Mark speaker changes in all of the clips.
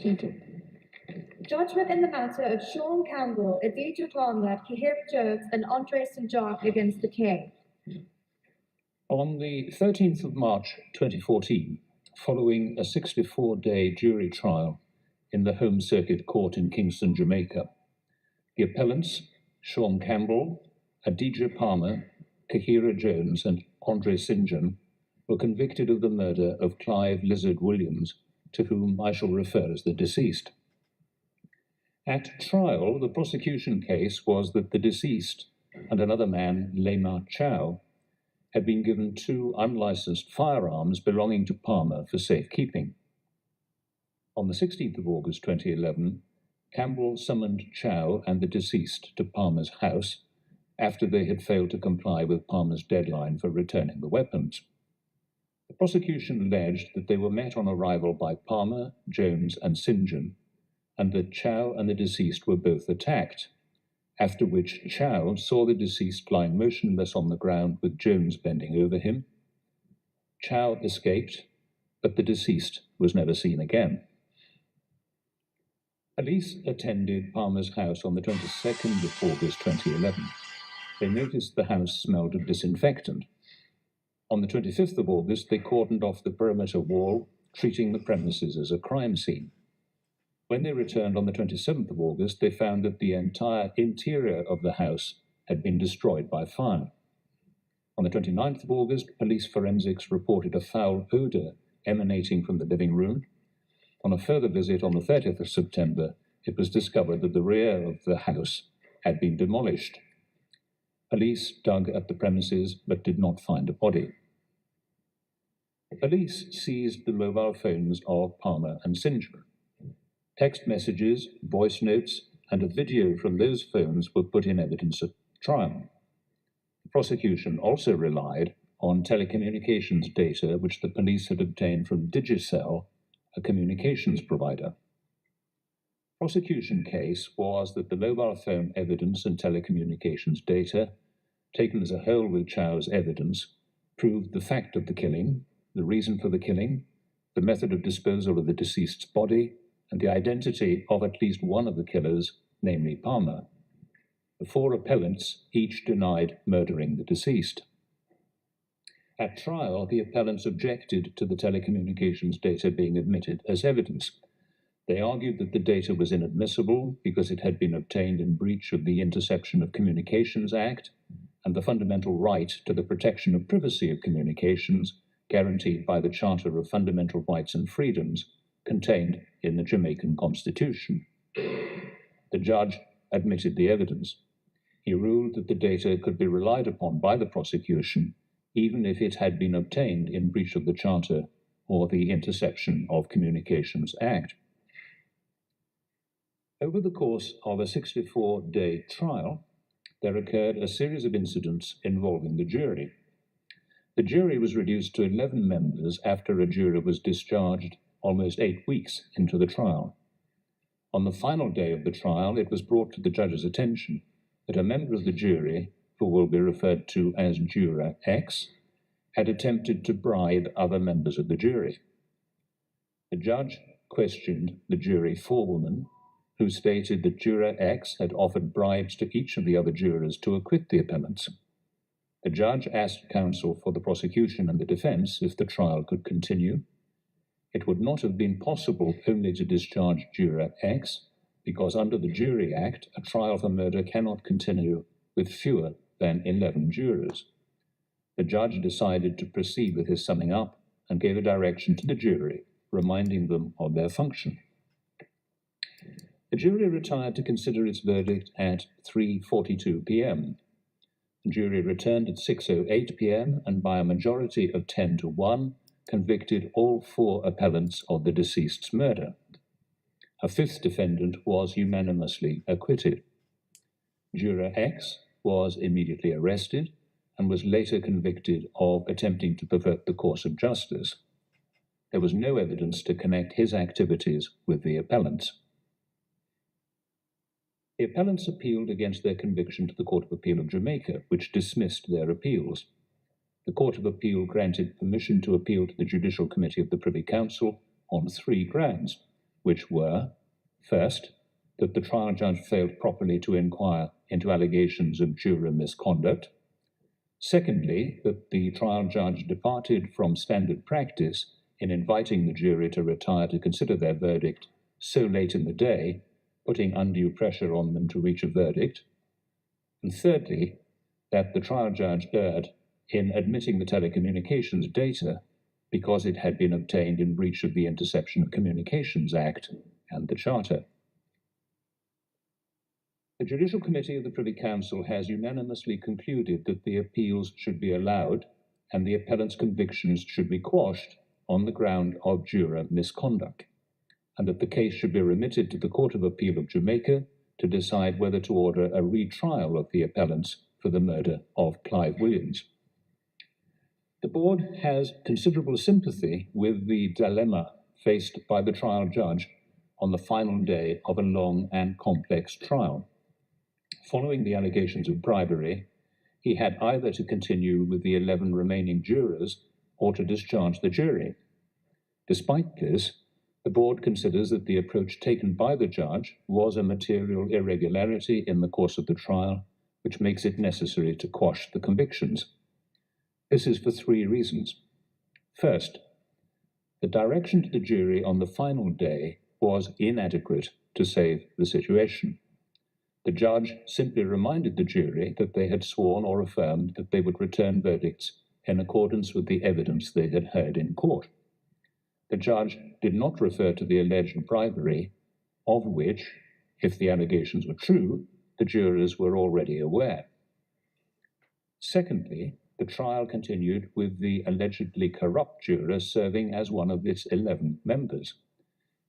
Speaker 1: Thank you. Judgment in the matter of Sean Campbell, Adidja Palmer, Kahir Jones, and Andre St. John against the King.
Speaker 2: On the 13th of March 2014, following a 64-day jury trial in the Home Circuit Court in Kingston, Jamaica, the appellants, Sean Campbell, Adidja Palmer, Kahira Jones, and Andre St. John, were convicted of the murder of Clive Lizard Williams, to whom I shall refer as the deceased. At trial, the prosecution case was that the deceased and another man, Lema Chow, had been given 2 unlicensed firearms belonging to Palmer for safekeeping. On the 16th of August 2011, Campbell summoned Chow and the deceased to Palmer's house after they had failed to comply with Palmer's deadline for returning the weapons. The prosecution alleged that they were met on arrival by Palmer, Jones, and St. John, and that Chow and the deceased were both attacked, after which Chow saw the deceased lying motionless on the ground with Jones bending over him. Chow escaped, but the deceased was never seen again. Police attended Palmer's house on the 22nd of August 2011. They noticed the house smelled of disinfectant. On the 25th of August, they cordoned off the perimeter wall, treating the premises as a crime scene. When they returned on the 27th of August, they found that the entire interior of the house had been destroyed by fire. On the 29th of August, police forensics reported a foul odor emanating from the living room. On a further visit on the 30th of September, it was discovered that the rear of the house had been demolished. Police dug at the premises but did not find a body. Police seized the mobile phones of Palmer and St. John. Text messages, voice notes, and a video from those phones were put in evidence at trial. The prosecution also relied on telecommunications data which the police had obtained from Digicel, a communications provider. Prosecution case was that the mobile phone evidence and telecommunications data, taken as a whole with Chow's evidence, proved the fact of the killing, the reason for the killing, the method of disposal of the deceased's body, and the identity of at least one of the killers, namely Palmer. The 4 appellants each denied murdering the deceased. At trial, the appellants objected to the telecommunications data being admitted as evidence. They argued that the data was inadmissible because it had been obtained in breach of the Interception of Communications Act and the fundamental right to the protection of privacy of communications guaranteed by the Charter of Fundamental Rights and Freedoms contained in the Jamaican Constitution. The judge admitted the evidence. He ruled that the data could be relied upon by the prosecution even if it had been obtained in breach of the Charter or the Interception of Communications Act. Over the course of a 64-day trial, there occurred a series of incidents involving the jury. The jury was reduced to 11 members after a juror was discharged almost 8 weeks into the trial. On the final day of the trial, it was brought to the judge's attention that a member of the jury, who will be referred to as Juror X, had attempted to bribe other members of the jury. The judge questioned the jury forewoman, who stated that Juror X had offered bribes to each of the other jurors to acquit the appellants. The judge asked counsel for the prosecution and the defense if the trial could continue. It would not have been possible only to discharge Juror X, because under the Jury Act, a trial for murder cannot continue with fewer than 11 jurors. The judge decided to proceed with his summing up and gave a direction to the jury, reminding them of their function. The jury retired to consider its verdict at 3:42 p.m. The jury returned at 6:08 p.m. and by a majority of 10-1 convicted all 4 appellants of the deceased's murder. A 5th defendant was unanimously acquitted. Juror X was immediately arrested and was later convicted of attempting to pervert the course of justice. There was no evidence to connect his activities with the appellants. The appellants appealed against their conviction to the Court of Appeal of Jamaica, which dismissed their appeals. The Court of Appeal granted permission to appeal to the Judicial Committee of the Privy Council on 3 grounds. which were, first, that the trial judge failed properly to inquire into allegations of juror misconduct. Secondly, that the trial judge departed from standard practice in inviting the jury to retire to consider their verdict so late in the day, putting undue pressure on them to reach a verdict. And thirdly, that the trial judge erred in admitting the telecommunications data because it had been obtained in breach of the Interception of Communications Act and the Charter. The Judicial Committee of the Privy Council has unanimously concluded that the appeals should be allowed and the appellant's convictions should be quashed on the ground of juror misconduct, and that the case should be remitted to the Court of Appeal of Jamaica to decide whether to order a retrial of the appellants for the murder of Clive Williams. The Board has considerable sympathy with the dilemma faced by the trial judge on the final day of a long and complex trial. Following the allegations of bribery, he had either to continue with the 11 remaining jurors or to discharge the jury. Despite this, the Board considers that the approach taken by the judge was a material irregularity in the course of the trial, which makes it necessary to quash the convictions. This is for 3 reasons. First, the direction to the jury on the final day was inadequate to save the situation. The judge simply reminded the jury that they had sworn or affirmed that they would return verdicts in accordance with the evidence they had heard in court. The judge did not refer to the alleged bribery, of which, if the allegations were true, the jurors were already aware. Secondly, the trial continued with the allegedly corrupt juror serving as one of its 11 members.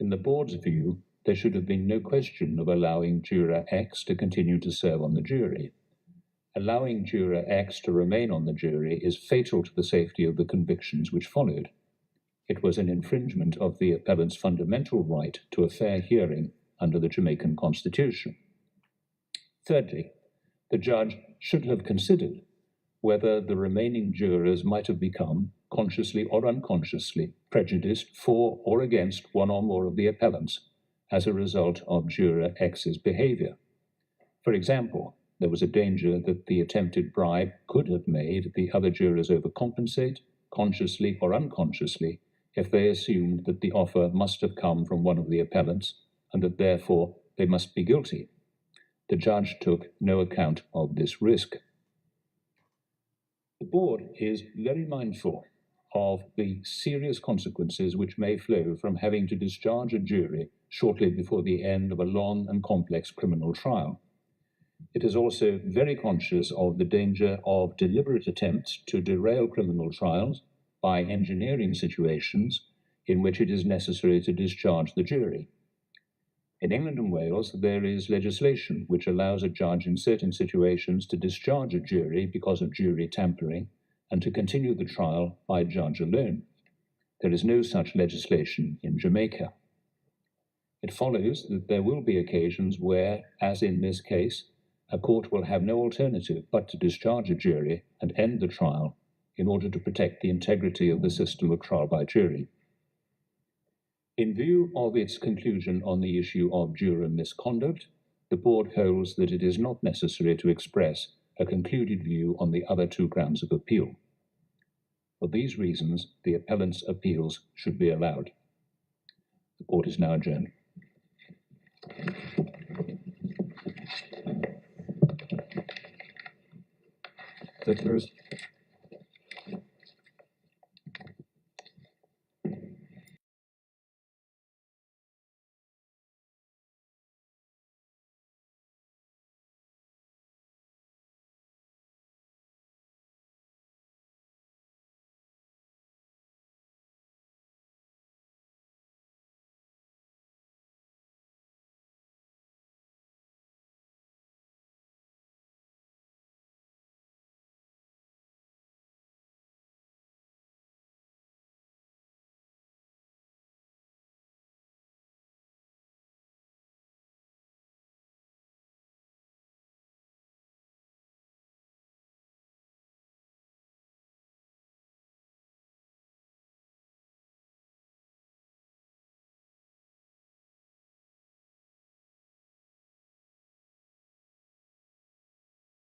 Speaker 2: In the Board's view, there should have been no question of allowing juror X to continue to serve on the jury. Allowing juror X to remain on the jury is fatal to the safety of the convictions which followed. It was an infringement of the appellant's fundamental right to a fair hearing under the Jamaican Constitution. Thirdly, the judge should have considered whether the remaining jurors might have become, consciously or unconsciously, prejudiced for or against one or more of the appellants as a result of juror X's behavior. For example, there was a danger that the attempted bribe could have made the other jurors overcompensate, consciously or unconsciously, if they assumed that the offer must have come from one of the appellants and that therefore they must be guilty. The judge took no account of this risk. The Board is very mindful of the serious consequences which may flow from having to discharge a jury shortly before the end of a long and complex criminal trial. It is also very conscious of the danger of deliberate attempts to derail criminal trials by engineering situations in which it is necessary to discharge the jury. In England and Wales, there is legislation which allows a judge in certain situations to discharge a jury because of jury tampering and to continue the trial by judge alone. There is no such legislation in Jamaica. It follows that there will be occasions where, as in this case, a court will have no alternative but to discharge a jury and end the trial in order to protect the integrity of the system of trial by jury. In view of its conclusion on the issue of juror misconduct, the Board holds that it is not necessary to express a concluded view on the other 2 grounds of appeal. For these reasons, the appellant's appeals should be allowed. The Court is now adjourned.
Speaker 3: Settlers.